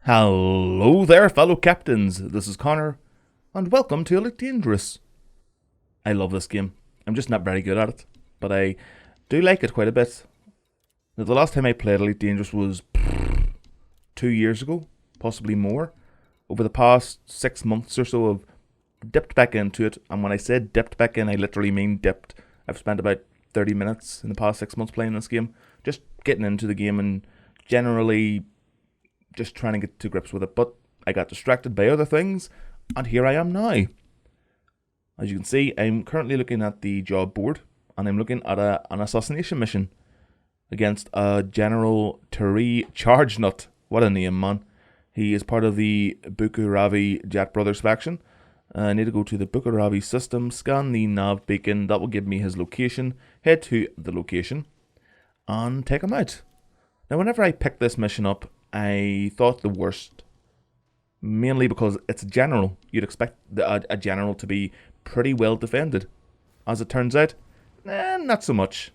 Hello there, fellow captains. This is Connor, and welcome to Elite Dangerous. I love this game. I'm just not very good at it, but I do like it quite a bit. Now, the last time I played Elite Dangerous was 2 years ago, possibly more. Over the past 6 months or so, I've dipped back into it, and when I said dipped back in, I literally mean dipped. I've spent about 30 minutes in the past 6 months playing this game, just getting into the game and generally just trying to get to grips with it, but I got distracted by other things, and here I am now. As you can see, I'm currently looking at the job board, and I'm looking at an assassination mission against a General Turi Chargenut. What a name, man. He is part of the Bukuravi Jet Brothers faction. I need to go to the Bukuravi system, scan the Nav Beacon, that will give me his location, head to the location, and take him out. Now, whenever I picked this mission up, I thought the worst, mainly because it's a general. You'd expect a general to be pretty well defended. As it turns out, not so much.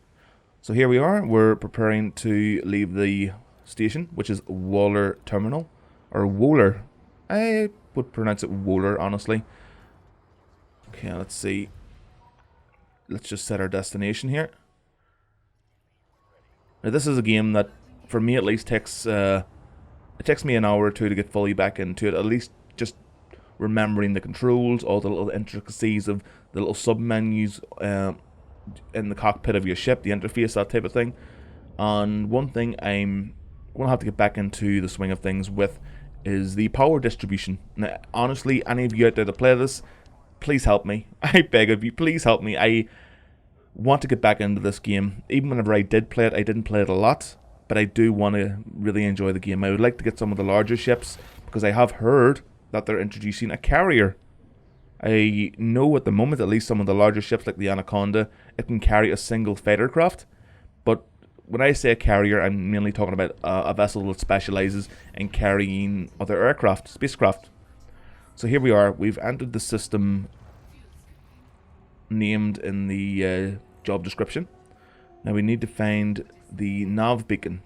So here we are, we're preparing to leave the station, which is Waller Terminal, or Wohler. I would pronounce it Wohler, honestly. Okay, let's see. Let's just set our destination here. Now, this is a game that, for me at least, takes it takes me an hour or two to get fully back into it, at least just remembering the controls, all the little intricacies of the little sub-menus in the cockpit of your ship, the interface, that type of thing. And one thing I'm going to have to get back into the swing of things with is the power distribution. Now, honestly, any of you out there that play this, please help me. I beg of you, please help me. I want to get back into this game. Even whenever I did play it, I didn't play it a lot, but I do want to really enjoy the game. I would like to get some of the larger ships, because I have heard that they're introducing a carrier. I know at the moment, at least, some of the larger ships like the Anaconda, it can carry a single fighter craft. But when I say a carrier, I'm mainly talking about a vessel that specializes in carrying other aircraft, spacecraft. So here we are, we've entered the system named in the job description. Now we need to find the Nav Beacon.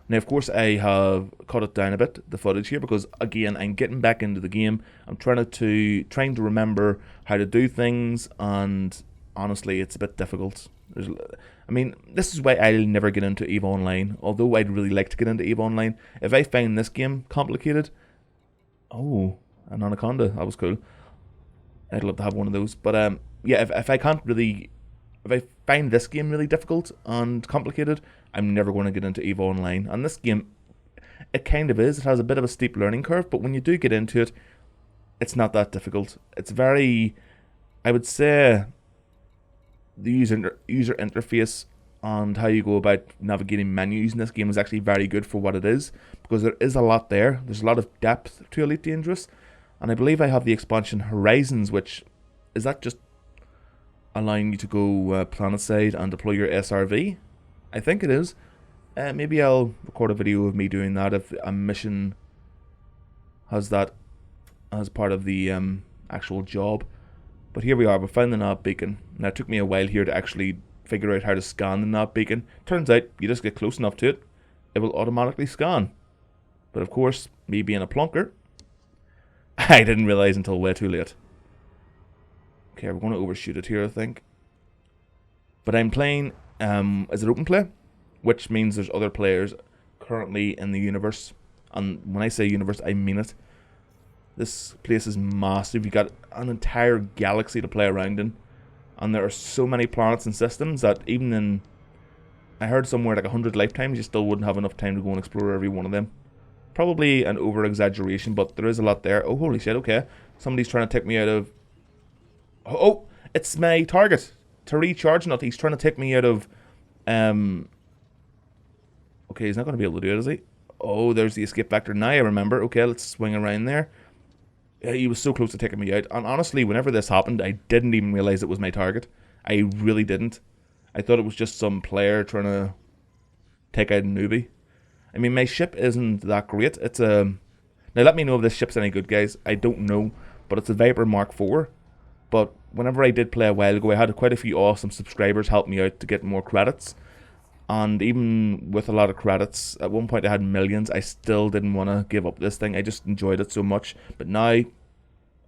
Now, of course, I have cut it down a bit, the footage here, because again, I'm getting back into the game. I'm trying to remember how to do things, and honestly, it's a bit difficult. This is why I'll never get into EVE Online, although I'd really like to get into EVE Online. If I find this game complicated, oh, an Anaconda, that was cool. I'd love to have one of those, but yeah, if I find this game really difficult and complicated, I'm never going to get into EVE Online. And this game, it kind of is. It has a bit of a steep learning curve, but when you do get into it, it's not that difficult. It's very, I would say, the user interface and how you go about navigating menus in this game is actually very good for what it is, because there is a lot there. There's a lot of depth to Elite Dangerous, and I believe I have the expansion Horizons, which, is that just allowing you to go planetside and deploy your SRV? I think it is. Maybe I'll record a video of me doing that if a mission has that as part of the actual job. But here we are, we found the Nav Beacon. Now, it took me a while here to actually figure out how to scan the Nav Beacon. Turns out, you just get close enough to it, it will automatically scan. But of course, me being a plonker, I didn't realise until way too late. Okay, we're going to overshoot it here, I think. But I'm playing as an open play, which means there's other players currently in the universe. And when I say universe, I mean it. This place is massive. You got an entire galaxy to play around in. And there are so many planets and systems that even in, I heard somewhere like 100 lifetimes, you still wouldn't have enough time to go and explore every one of them. Probably an over-exaggeration, but there is a lot there. Oh, holy shit, okay. Somebody's trying to take me out of... Oh, it's my target. Turi Chargenut. He's trying to take me out of... Okay, he's not going to be able to do it, is he? Oh, there's the escape vector. Now I remember. Okay, let's swing around there. He was so close to taking me out. And honestly, whenever this happened, I didn't even realize it was my target. I really didn't. I thought it was just some player trying to take out a newbie. I mean, my ship isn't that great. It's a... Now, let me know if this ship's any good, guys. I don't know, but it's a Viper Mark IV. But whenever I did play a while ago, I had quite a few awesome subscribers help me out to get more credits. And even with a lot of credits, at one point I had millions, I still didn't want to give up this thing. I just enjoyed it so much. But now,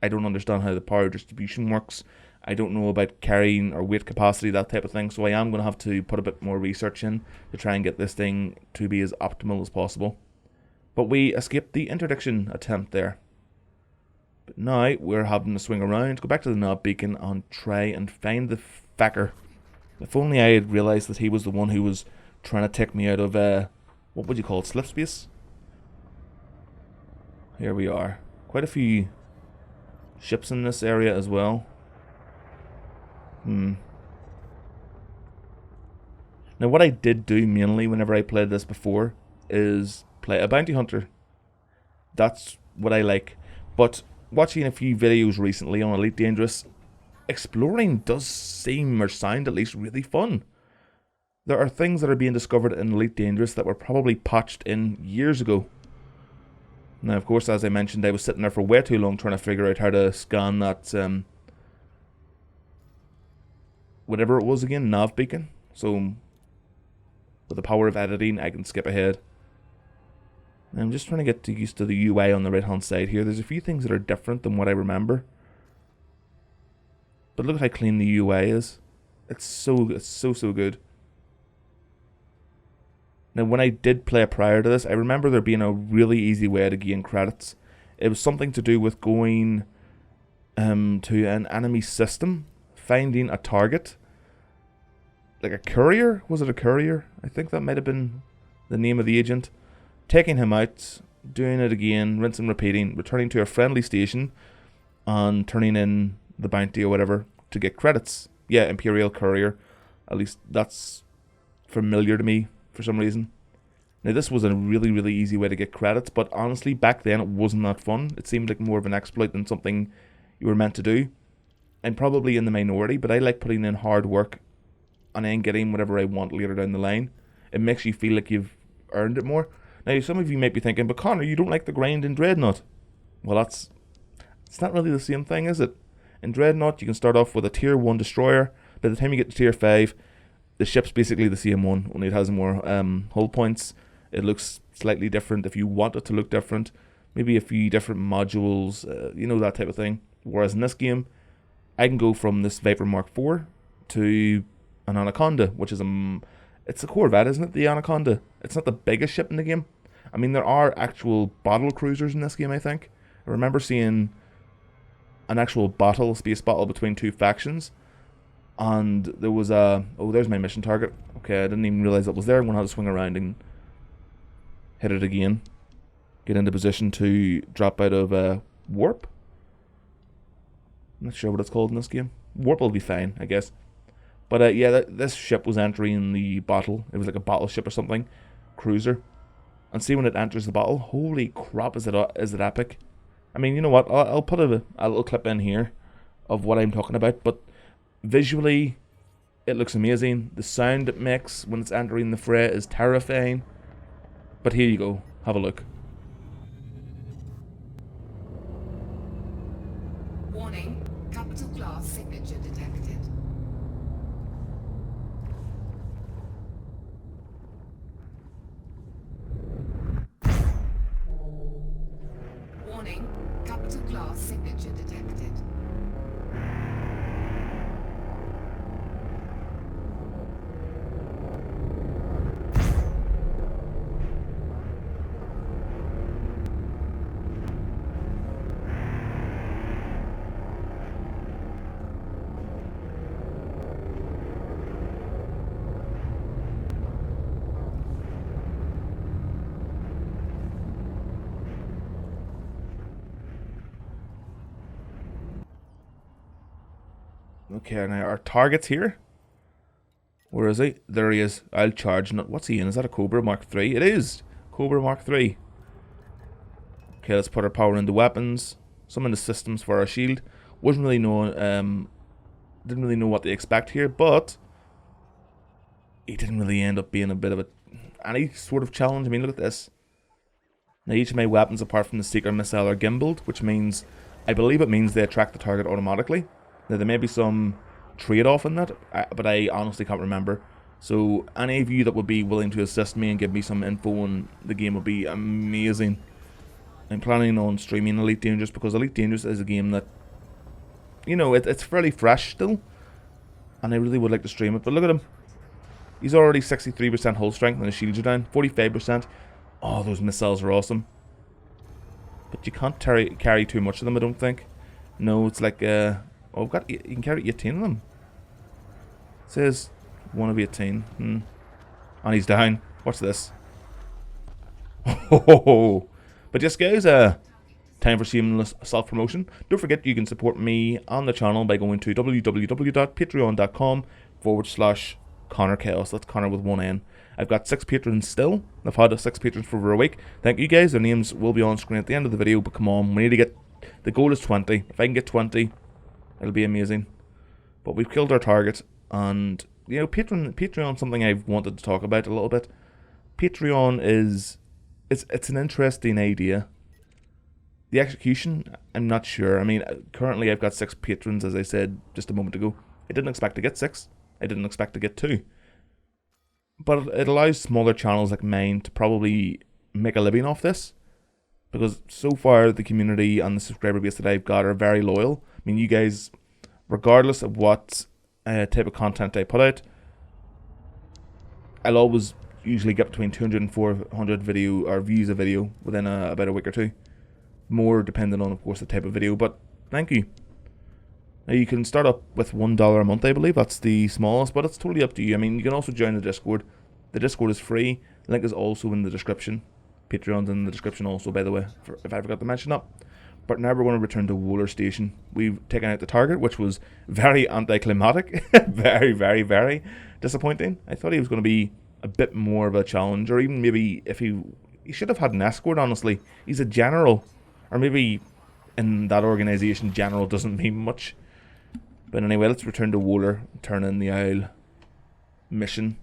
I don't understand how the power distribution works. I don't know about carrying or weight capacity, that type of thing. So I am going to have to put a bit more research in to try and get this thing to be as optimal as possible. But we escaped the interdiction attempt there. But now we're having to swing around, go back to the Nav Beacon and try and find the fecker. If only I had realised that he was the one who was trying to take me out of, what would you call it, slip space? Here we are. Quite a few ships in this area as well. Now what I did do mainly whenever I played this before is play a bounty hunter. That's what I like. But watching a few videos recently on Elite Dangerous, exploring does seem, or sound at least, really fun. There are things that are being discovered in Elite Dangerous that were probably patched in years ago. Now, of course, as I mentioned, I was sitting there for way too long trying to figure out how to scan that, whatever it was again, Nav Beacon. So, with the power of editing, I can skip ahead. I'm just trying to get used to the UI on the right hand side here. There's a few things that are different than what I remember. But look at how clean the UI is. It's so good. Now, when I did play prior to this, I remember there being a really easy way to gain credits. It was something to do with going to an enemy system, finding a target. Like a courier? Was it a courier? I think that might have been the name of the agent. Taking him out, doing it again, rinse and repeating, returning to a friendly station, and turning in the bounty or whatever to get credits. Yeah, Imperial Courier. At least that's familiar to me for some reason. Now this was a really easy way to get credits, but honestly back then it wasn't that fun. It seemed like more of an exploit than something you were meant to do. I'm probably in the minority, but I like putting in hard work and then getting whatever I want later down the line. It makes you feel like you've earned it more. Now some of you might be thinking, but Connor, you don't like the grind in Dreadnought. Well, it's not really the same thing, is it? In Dreadnought, you can start off with a tier 1 destroyer. By the time you get to tier 5, the ship's basically the same one, only it has more hull points. It looks slightly different if you want it to look different. Maybe a few different modules, you know, that type of thing. Whereas in this game, I can go from this Viper Mark IV to an Anaconda, which is it's a Corvette, isn't it? The Anaconda. It's not the biggest ship in the game. I mean, there are actual battle cruisers in this game, I think. I remember seeing an actual space battle between two factions. And there was a... Oh, there's my mission target. Okay, I didn't even realize it was there. I'm going to have to swing around and hit it again. Get into position to drop out of warp. I'm not sure what it's called in this game. Warp will be fine, I guess. But yeah, this ship was entering the battle. It was like a battleship or something. Cruiser. And see when it enters the battle, holy crap, is it epic. I mean, you know what, I'll put a little clip in here of what I'm talking about, but visually, it looks amazing. The sound it makes when it's entering the fray is terrifying. But here you go, have a look. Warning, capital class signature detected. Warning, capital class signature detected. Okay, now our target's here. Where is he? There he is. I'll charge. What's he in? Is that a Cobra Mark III? It is! Cobra Mark III. Okay, let's put our power into weapons. Some into systems for our shield. Wasn't really know, didn't really know what to expect here, but he didn't really end up being a bit of any sort of challenge. I mean, look at this. Now each of my weapons, apart from the Seeker missile, are gimbaled, which means, I believe it means they attract the target automatically. Now there may be some trade-off in that, but I honestly can't remember. So any of you that would be willing to assist me and give me some info on the game would be amazing. I'm planning on streaming Elite Dangerous because Elite Dangerous is a game that, you know, it's fairly fresh still, and I really would like to stream it. But look at him. He's already 63% hull strength and his shields are down. 45%. Oh, those missiles are awesome. But you can't carry too much of them, I don't think. No, it's like, oh, I've got, you can carry 18 of them. It says 1 of 18. And he's down. Watch this. Oh, but yes, guys, time for shameless self-promotion. Don't forget you can support me on the channel by going to www.patreon.com/Connor Chaos. That's Connor with 1 N. I've got 6 patrons still. I've had 6 patrons for over a week. Thank you guys. Their names will be on screen at the end of the video. But come on, we need to get... The goal is 20. If I can get 20, it'll be amazing. But we've killed our target. And, you know, Patreon is something I've wanted to talk about a little bit. Patreon is... It's an interesting idea. The execution, I'm not sure. I mean, currently I've got 6 patrons, as I said just a moment ago. I didn't expect to get 6. I didn't expect to get 2. But it allows smaller channels like mine to probably make a living off this. Because so far, the community and the subscriber base that I've got are very loyal. I mean, you guys, regardless of what type of content I put out, I'll always usually get between 200 and 400 views a video within about a week or 2. More depending on, of course, the type of video. But thank you. Now, you can start up with $1 a month, I believe. That's the smallest, but it's totally up to you. I mean, you can also join the Discord. The Discord is free. The link is also in the description. Patreon's in the description also, by the way, if I forgot to mention that. But now we're going to return to Wooler Station. We've taken out the target, which was very anticlimactic. Very, very, very disappointing. I thought he was going to be a bit more of a challenge, or even maybe if he should have had an escort, honestly. He's a general. Or maybe in that organization, general doesn't mean much. But anyway, let's return to Wooler, turn in the Isle mission,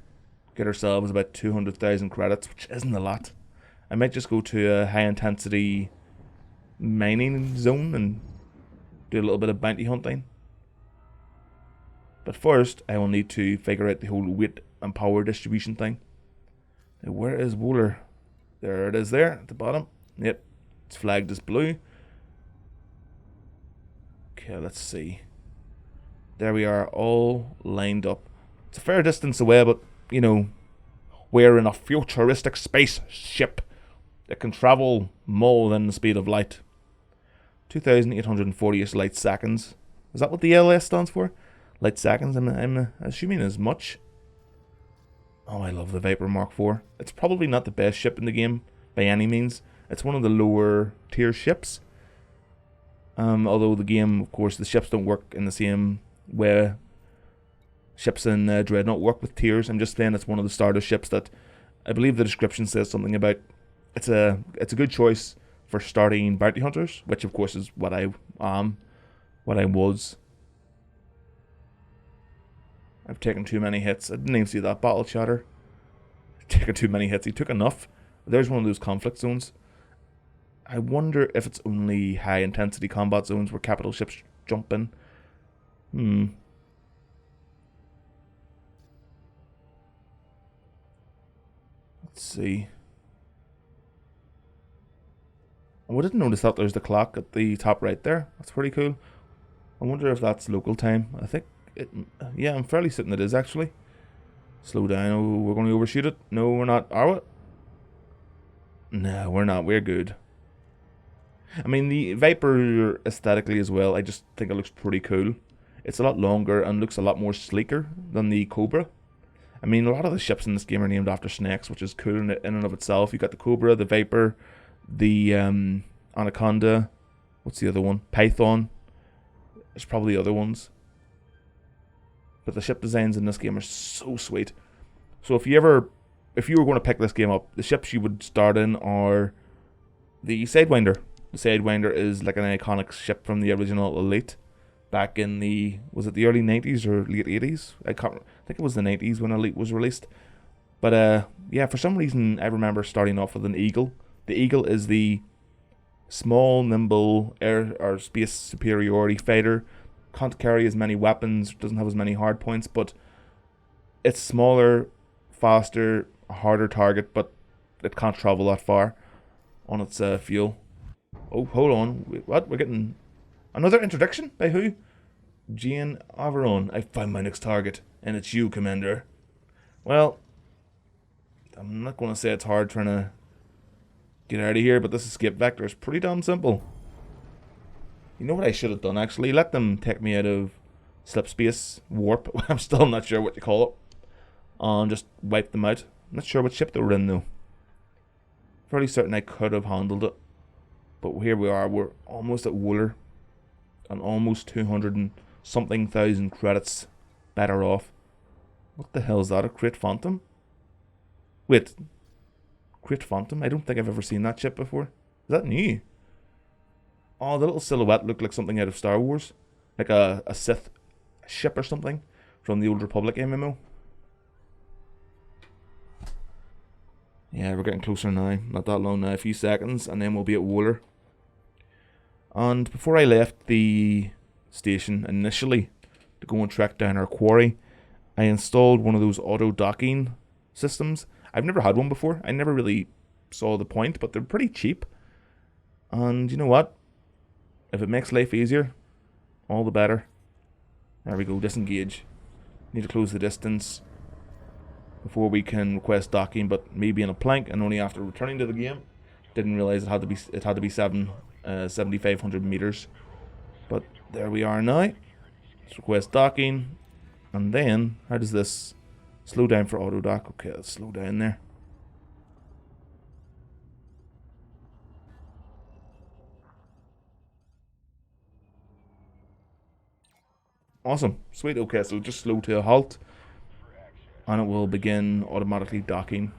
get ourselves about 200,000 credits, which isn't a lot. I might just go to a high intensity mining zone and do a little bit of bounty hunting. But first, I will need to figure out the whole weight and power distribution thing. Now, where is Wooler? There it is there, at the bottom. Yep, it's flagged as blue. Okay, let's see. There we are, all lined up. It's a fair distance away, but, you know, we're in a futuristic spaceship that can travel more than the speed of light. 2,840 light seconds. Is that what the LS stands for? Light seconds, I'm assuming as much. Oh, I love the Viper Mark IV. It's probably not the best ship in the game, by any means. It's one of the lower tier ships. Although the game, of course, the ships don't work in the same way ships in Dreadnought work with tiers. I'm just saying it's one of the starter ships that I believe the description says something about. It's a good choice for starting bounty hunters, which of course is what I am, what I was. I've taken too many hits. I didn't even see that battle chatter. I've taken too many hits. He took enough. There's one of those conflict zones. I wonder if it's only high intensity combat zones where capital ships jump in. Let's see. Oh, I didn't notice that there's the clock at the top right there. That's pretty cool. I wonder if that's local time. I think it... Yeah, I'm fairly certain it is, actually. Slow down. Oh, we're going to overshoot it. No, we're not. Are we? No, we're not. We're good. I mean, the Viper aesthetically as well, I just think it looks pretty cool. It's a lot longer and looks a lot more sleeker than the Cobra. I mean, a lot of the ships in this game are named after snakes, which is cool in and of itself. You got the Cobra, the Viper, the Anaconda. What's the other one? Python. There's probably other ones. But the ship designs in this game are so sweet. So if you were going to pick this game up, the ships you would start in are the Sidewinder. The Sidewinder is like an iconic ship from the original Elite back in the, was it the early 90s or late 80s? I think it was the 90s when Elite was released. But yeah, for some reason I remember starting off with an Eagle. The Eagle is the small, nimble air or space superiority fighter. Can't carry as many weapons, doesn't have as many hard points, but It's smaller, faster, a harder target, but it can't travel that far on its fuel. Oh, hold on. Wait, what? We're getting another introduction? By who? Jane Averon. I found my next target, and it's you, Commander. Well, I'm not going to say it's hard trying to get out of here, but this escape vector is pretty damn simple. You know what I should have done, actually? Let them take me out of slipspace, warp. I'm still not sure what you call it. And just wipe them out. I'm not sure what ship they were in, though. Fairly certain I could have handled it. But here we are. We're almost at Wooler. And almost 200 and something thousand credits better off. What the hell is that? A Crate Phantom? Wait. Crate Phantom? I don't think I've ever seen that ship before. Is that new? Oh, the little silhouette looked like something out of Star Wars. Like a Sith ship or something from the Old Republic MMO. Yeah, we're getting closer now. Not that long now. A few seconds and then we'll be at Wooler. And before I left the station initially to go and track down our quarry, I installed one of those auto docking systems. I've never had one before. I never really saw the point, but they're pretty cheap. And you know what? If it makes life easier, all the better. There we go, disengage. Need to close the distance before we can request docking, but maybe in a plank, and only after returning to the game. Didn't realize it had to be 7,500 meters. But there we are now. Let's request docking. And then, how does this slow down for auto dock? Okay, let's slow down there. Awesome. Sweet. Okay, so just slow to a halt. And it will begin automatically docking.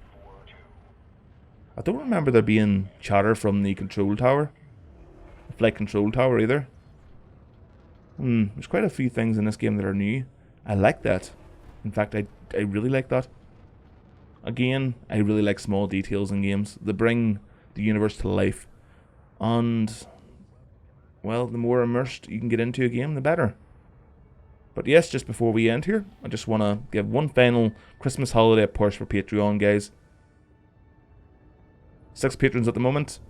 I don't remember there being chatter from the control tower. The flight control tower either. There's quite a few things in this game that are new. I like that. In fact, I really like that. Again, I really like small details in games. They bring the universe to life. And, well, the more immersed you can get into a game, the better. But yes, just before we end here, I just want to give one final Christmas holiday push for Patreon, guys. 6 patrons at the moment.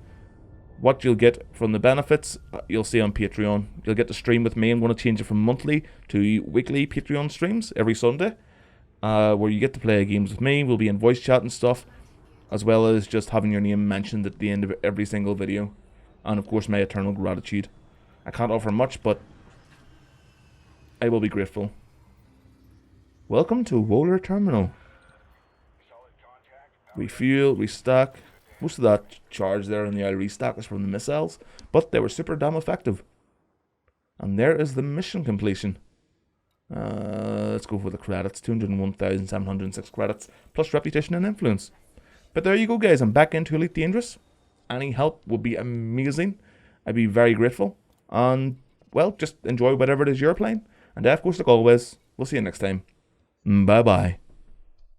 What you'll get from the benefits, you'll see on Patreon. You'll get to stream with me. I'm going to change it from monthly to weekly Patreon streams every Sunday, where you get to play games with me. We'll be in voice chat and stuff, as well as just having your name mentioned at the end of every single video. And of course, my eternal gratitude. I can't offer much, but I will be grateful. Welcome to Wooler Terminal. Refuel, restock. Most of that charge there in the aisle restock is from the missiles, but they were super damn effective. And there is the mission completion. Let's go for the credits. 201,706 credits, plus reputation and influence. But there you go, guys. I'm back into Elite Dangerous. Any help would be amazing. I'd be very grateful. And, well, just enjoy whatever it is you're playing. And of course, like always, we'll see you next time. Bye-bye.